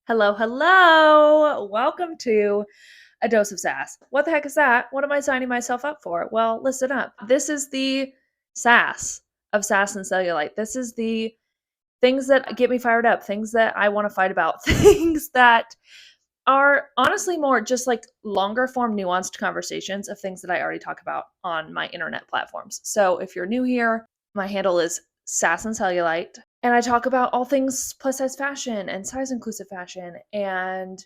Hello, hello. Welcome to A Dose of Sass. What the heck is that? What am I signing myself up for? Well, listen up. This is the sass of Sass and Cellulite. This is the things that get me fired up, things that I want to fight about, things that are honestly more just like longer form, nuanced conversations of things that I already talk about on my internet platforms. So if you're new here, my handle is Sass and Cellulite, and I talk about all things plus size fashion and size inclusive fashion and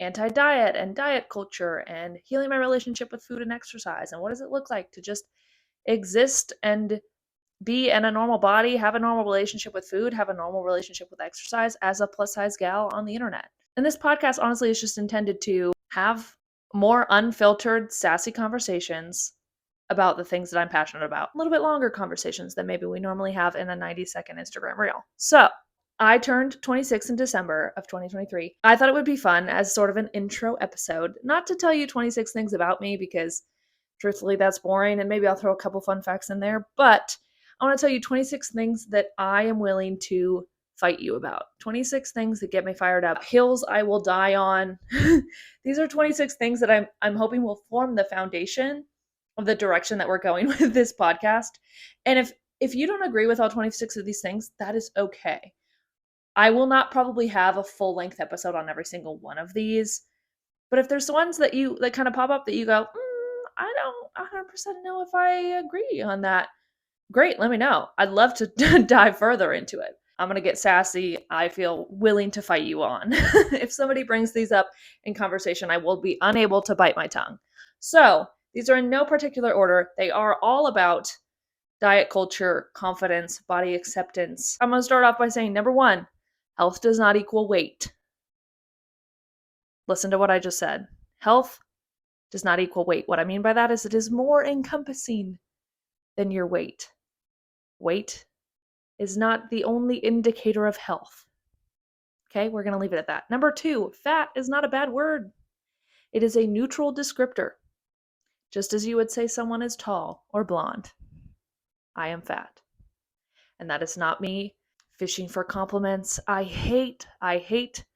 anti diet and diet culture and healing my relationship with food and exercise. And what does it look like to just exist and be in a normal body, have a normal relationship with food, have a normal relationship with exercise as a plus size gal on the internet. And this podcast, honestly, is just intended to have more unfiltered, sassy conversations about the things that I'm passionate about. A little bit longer conversations than maybe we normally have in a 90-second Instagram reel. So, I turned 26 in December of 2023. I thought it would be fun as sort of an intro episode, not to tell you 26 things about me because truthfully that's boring, and maybe I'll throw a couple fun facts in there, but I want to tell you 26 things that I am willing to fight you about. 26 things that get me fired up. Hills I will die on. These are 26 things that I'm hoping will form the foundation of the direction that we're going with this podcast. And if you don't agree with all 26 of these things, that is okay. I will not probably have a full-length episode on every single one of these, but if there's ones that kind of pop up that you go, I don't 100% know if I agree on that, great, let me know. I'd love to dive further into it. I'm going to get sassy. I feel willing to fight you on. If somebody brings these up in conversation, I will be unable to bite my tongue. So, these are in no particular order. They are all about diet culture, confidence, body acceptance. I'm going to start off by saying number one, health does not equal weight. Listen to what I just said. Health does not equal weight. What I mean by that is it is more encompassing than your weight. Weight is not the only indicator of health. Okay, we're going to leave it at that. Number two, fat is not a bad word. It is a neutral descriptor. Just as you would say someone is tall or blonde, I am fat. And that is not me fishing for compliments. I hate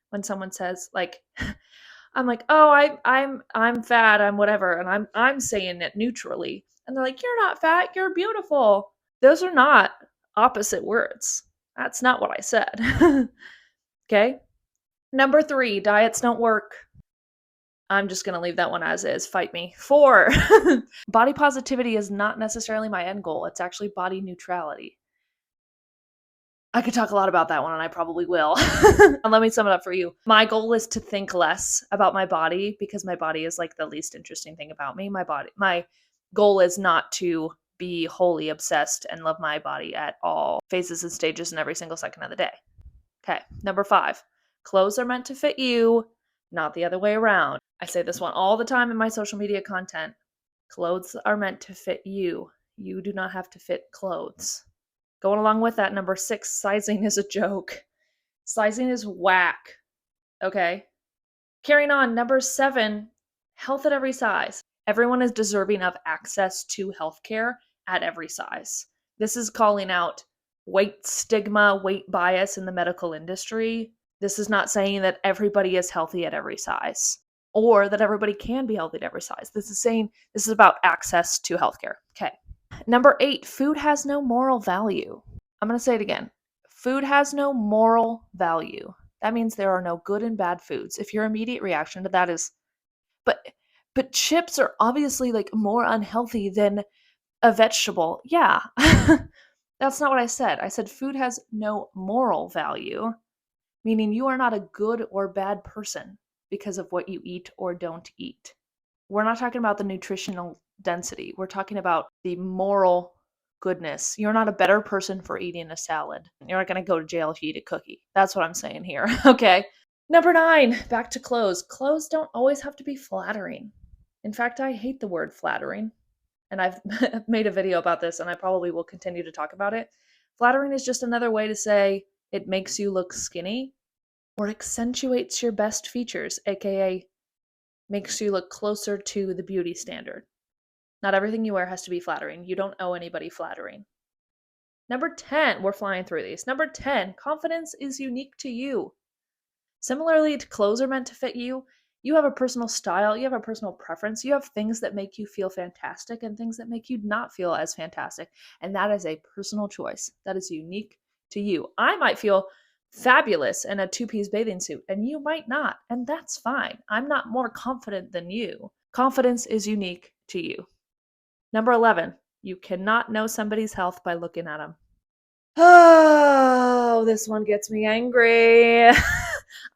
when someone says like I'm like, "Oh, I'm fat, I'm whatever." And I'm saying it neutrally. And they're like, "You're not fat, you're beautiful." Those are not opposite words. That's not what I said. Okay? Number 3, diets don't work. I'm just going to leave that one as is. Fight me. 4, body positivity is not necessarily my end goal. It's actually body neutrality. I could talk a lot about that one, and I probably will. Let me sum it up for you. My goal is to think less about my body because my body is like the least interesting thing about me. My goal is not to be wholly obsessed and love my body at all phases and stages in every single second of the day. Okay, number 5. Clothes are meant to fit you, not the other way around. I say this one all the time in my social media content. Clothes are meant to fit you. You do not have to fit clothes. Going along with that, number 6, sizing is a joke. Sizing is whack. Okay? Carrying on, number 7, health at every size. Everyone is deserving of access to healthcare at every size. This is calling out weight stigma, weight bias in the medical industry. This is not saying that everybody is healthy at every size or that everybody can be healthy at every size. This is saying this is about access to healthcare. Okay. Number 8, food has no moral value. I'm going to say it again. Food has no moral value. That means there are no good and bad foods. If your immediate reaction to that is, but chips are obviously like more unhealthy than a vegetable. Yeah. That's not what I said. I said food has no moral value, meaning you are not a good or bad person because of what you eat or don't eat. We're not talking about the nutritional density. We're talking about the moral goodness. You're not a better person for eating a salad. You're not going to go to jail if you eat a cookie. That's what I'm saying here. Okay. Number 9, back to clothes. Clothes don't always have to be flattering. In fact, I hate the word flattering. And I've made a video about this, and I probably will continue to talk about it. Flattering is just another way to say it makes you look skinny or accentuates your best features, aka makes you look closer to the beauty standard. Not everything you wear has to be flattering. You don't owe anybody flattering. Number 10, we're flying through these. Number 10, confidence is unique to you. Similarly to clothes are meant to fit you. You have a personal style, you have a personal preference, you have things that make you feel fantastic and things that make you not feel as fantastic. And that is a personal choice. That is unique to you. I might feel fabulous in a two-piece bathing suit and you might not, and that's fine. I'm not more confident than you. Confidence is unique to you. Number 11, you cannot know somebody's health by looking at them. Oh, this one gets me angry.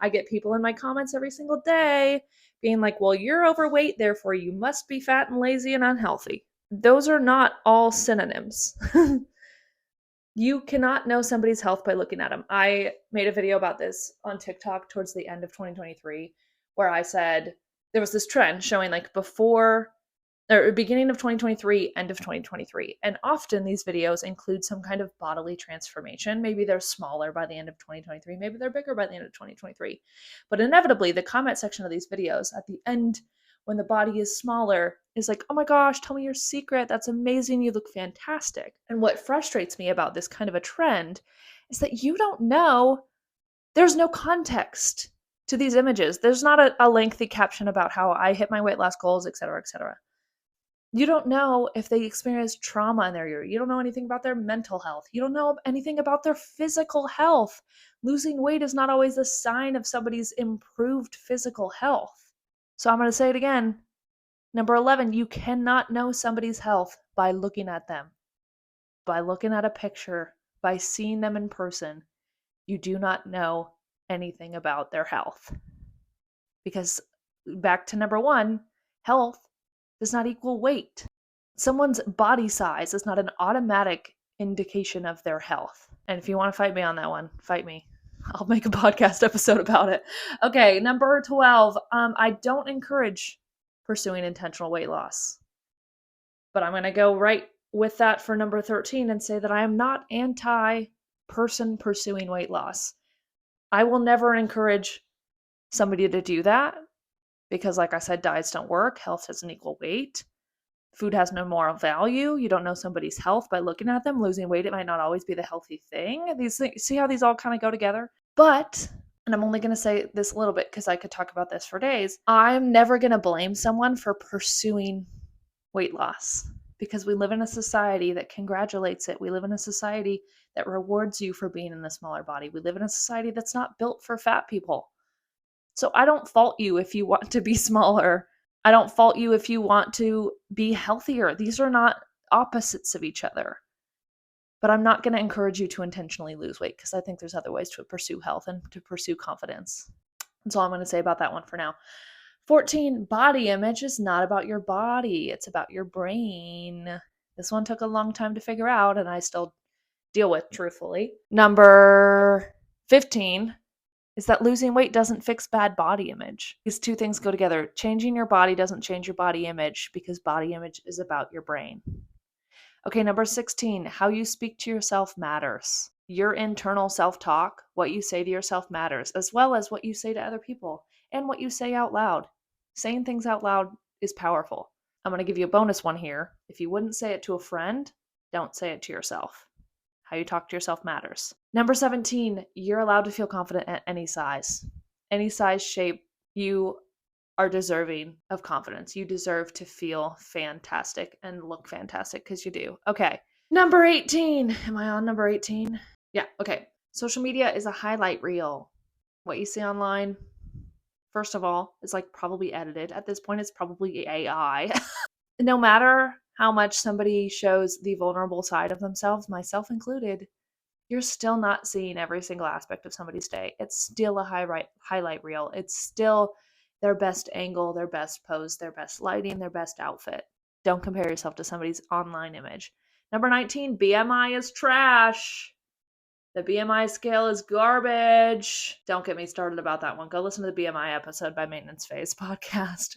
I get people in my comments every single day being like, well, you're overweight, therefore you must be fat and lazy and unhealthy. Those are not all synonyms. You cannot know somebody's health by looking at them. I made a video about this on TikTok towards the end of 2023 where I said there was this trend showing like before or beginning of 2023, end of 2023. And often these videos include some kind of bodily transformation. Maybe they're smaller by the end of 2023, maybe they're bigger by the end of 2023. But inevitably, the comment section of these videos at the end, when the body is smaller, is like, oh my gosh, tell me your secret. That's amazing. You look fantastic. And what frustrates me about this kind of a trend is that you don't know, there's no context to these images. There's not a lengthy caption about how I hit my weight loss goals, et cetera, et cetera. You don't know if they experienced trauma in their year. You don't know anything about their mental health. You don't know anything about their physical health. Losing weight is not always a sign of somebody's improved physical health. So I'm going to say it again. Number 11, you cannot know somebody's health by looking at them, by looking at a picture, by seeing them in person. You do not know anything about their health. Because back to number 1, health does not equal weight. Someone's body size is not an automatic indication of their health. And if you want to fight me on that one, fight me. I'll make a podcast episode about it. Okay, number 12. I don't encourage pursuing intentional weight loss. But I'm going to go right with that for number 13 and say that I am not anti-person pursuing weight loss. I will never encourage somebody to do that because, like I said, diets don't work. Health doesn't equal weight. Food has no moral value. You don't know somebody's health by looking at them. Losing weight, it might not always be the healthy thing. These things, see how these all kind of go together? But, and I'm only going to say this a little bit because I could talk about this for days, I'm never going to blame someone for pursuing weight loss because we live in a society that congratulates it. We live in a society that rewards you for being in a smaller body. We live in a society that's not built for fat people. So I don't fault you if you want to be smaller. I don't fault you if you want to be healthier. These are not opposites of each other. But I'm not going to encourage you to intentionally lose weight because I think there's other ways to pursue health and to pursue confidence. That's all I'm going to say about that one for now. 14, body image is not about your body. It's about your brain. This one took a long time to figure out and I still deal with, truthfully. Number 15 is that losing weight doesn't fix bad body image. These two things go together. Changing your body doesn't change your body image because body image is about your brain. Okay, number 16, how you speak to yourself matters. Your internal self-talk, what you say to yourself matters, as well as what you say to other people and what you say out loud. Saying things out loud is powerful. I'm going to give you a bonus one here. If you wouldn't say it to a friend, don't say it to yourself. How you talk to yourself matters. Number 17, you're allowed to feel confident at any size, shape. You are deserving of confidence. You deserve to feel fantastic and look fantastic because you do. Okay. Number 18. Am I on number 18? Yeah. Okay. Social media is a highlight reel. What you see online, first of all, is like probably edited. At this point, it's probably AI. No matter how much somebody shows the vulnerable side of themselves, myself included, you're still not seeing every single aspect of somebody's day. It's still a highlight reel. It's still their best angle, their best pose, their best lighting, their best outfit. Don't compare yourself to somebody's online image. Number 19, BMI is trash. The BMI scale is garbage. Don't get me started about that one. Go listen to the BMI episode by Maintenance Phase podcast.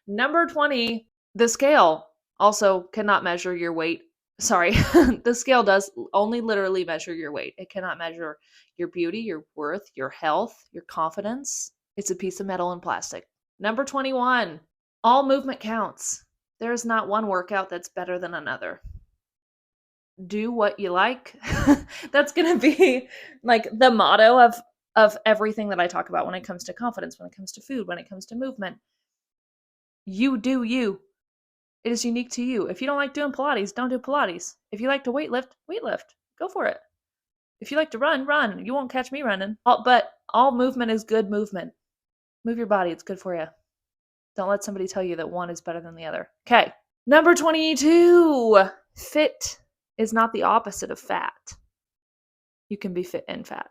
Number 20, the scale also cannot measure your weight. Sorry, the scale does only literally measure your weight. It cannot measure your beauty, your worth, your health, your confidence. It's a piece of metal and plastic. Number 21, all movement counts. There is not one workout that's better than another. Do what you like. That's going to be like the motto of of everything that I talk about when it comes to confidence, when it comes to food, when it comes to movement. You do you. It is unique to you. If you don't like doing Pilates, don't do Pilates. If you like to weightlift, weightlift. Go for it. If you like to run, run. You won't catch me running. But all movement is good movement. Move your body. It's good for you. Don't let somebody tell you that one is better than the other. Okay. Number 22. Fit is not the opposite of fat. You can be fit and fat.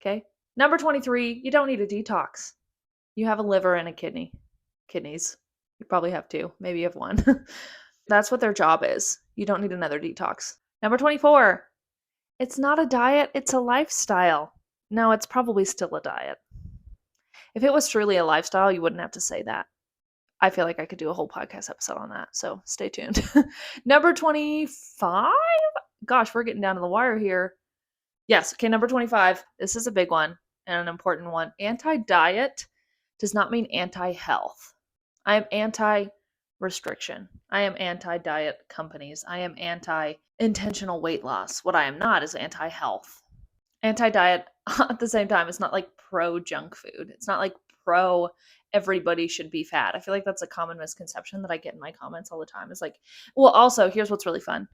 Okay. Number 23. You don't need a detox. You have a liver and a kidney. Kidneys. You probably have two. Maybe you have one. That's what their job is. You don't need another detox. Number 24. It's not a diet, it's a lifestyle. No, it's probably still a diet. If it was truly a lifestyle, you wouldn't have to say that. I feel like I could do a whole podcast episode on that, so stay tuned. Number 25? Gosh, we're getting down to the wire here. Yes, okay, number 25. This is a big one and an important one. Anti-diet does not mean anti-health. I am anti-restriction. I am anti-diet companies. I am anti-intentional weight loss. What I am not is anti-health. Anti-diet at the same time is not like pro-junk food. It's not like pro everybody should be fat. I feel like that's a common misconception that I get in my comments all the time. It's like, well, also, here's what's really fun.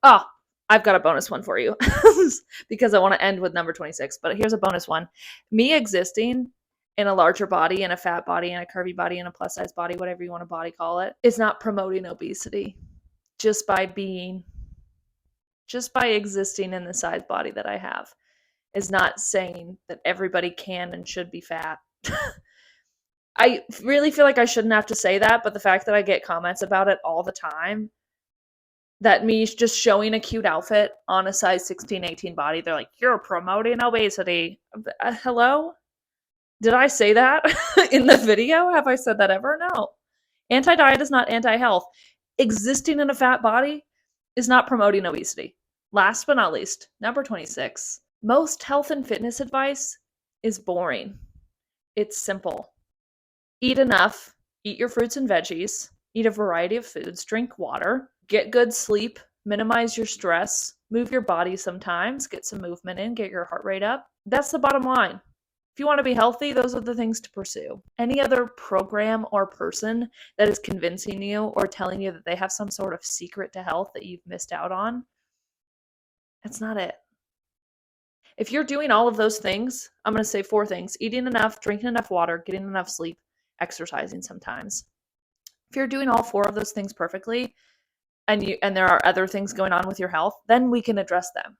Oh, I've got a bonus one for you because I want to end with number 26, but here's a bonus one. Me existing in a larger body, in a fat body, in a curvy body, in a plus size body, whatever you want to body call it, is not promoting obesity. Just by existing in the size body that I have is not saying that everybody can and should be fat. I really feel like I shouldn't have to say that, but the fact that I get comments about it all the time, that me just showing a cute outfit on a size 16, 18 body, they're like, you're promoting obesity. Hello? Did I say that in the video? Have I said that ever? No. Anti-diet is not anti-health. Existing in a fat body is not promoting obesity. Last but not least, number 26. Most health and fitness advice is boring. It's simple. Eat enough. Eat your fruits and veggies. Eat a variety of foods. Drink water. Get good sleep. Minimize your stress. Move your body sometimes. Get some movement in. Get your heart rate up. That's the bottom line. If you want to be healthy, those are the things to pursue. Any other program or person that is convincing you or telling you that they have some sort of secret to health that you've missed out on, that's not it. If you're doing all of those things, I'm going to say 4 things. Eating enough, drinking enough water, getting enough sleep, exercising sometimes. If you're doing all 4 of those things perfectly, and there are other things going on with your health, then we can address them.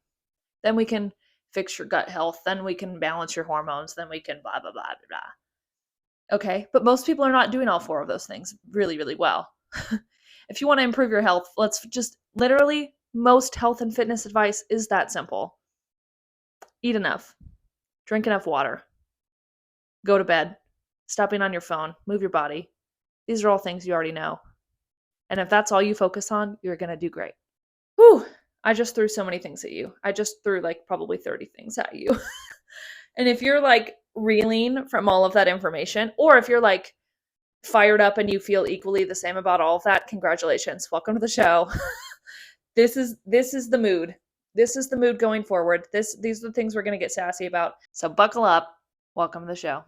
Then we can fix your gut health, then we can balance your hormones, then we can blah, blah, blah, blah, blah. Okay, but most people are not doing all 4 of those things really, really well. If you want to improve your health, let's just literally, most health and fitness advice is that simple. Eat enough, drink enough water, go to bed, stop being on your phone, move your body. These are all things you already know. And if that's all you focus on, you're going to do great. Whew. I just threw so many things at you. I just threw like probably 30 things at you. And if you're like reeling from all of that information, or if you're like fired up and you feel equally the same about all of that, congratulations. Welcome to the show. This is the mood. This is the mood going forward. These are the things we're going to get sassy about. So buckle up. Welcome to the show.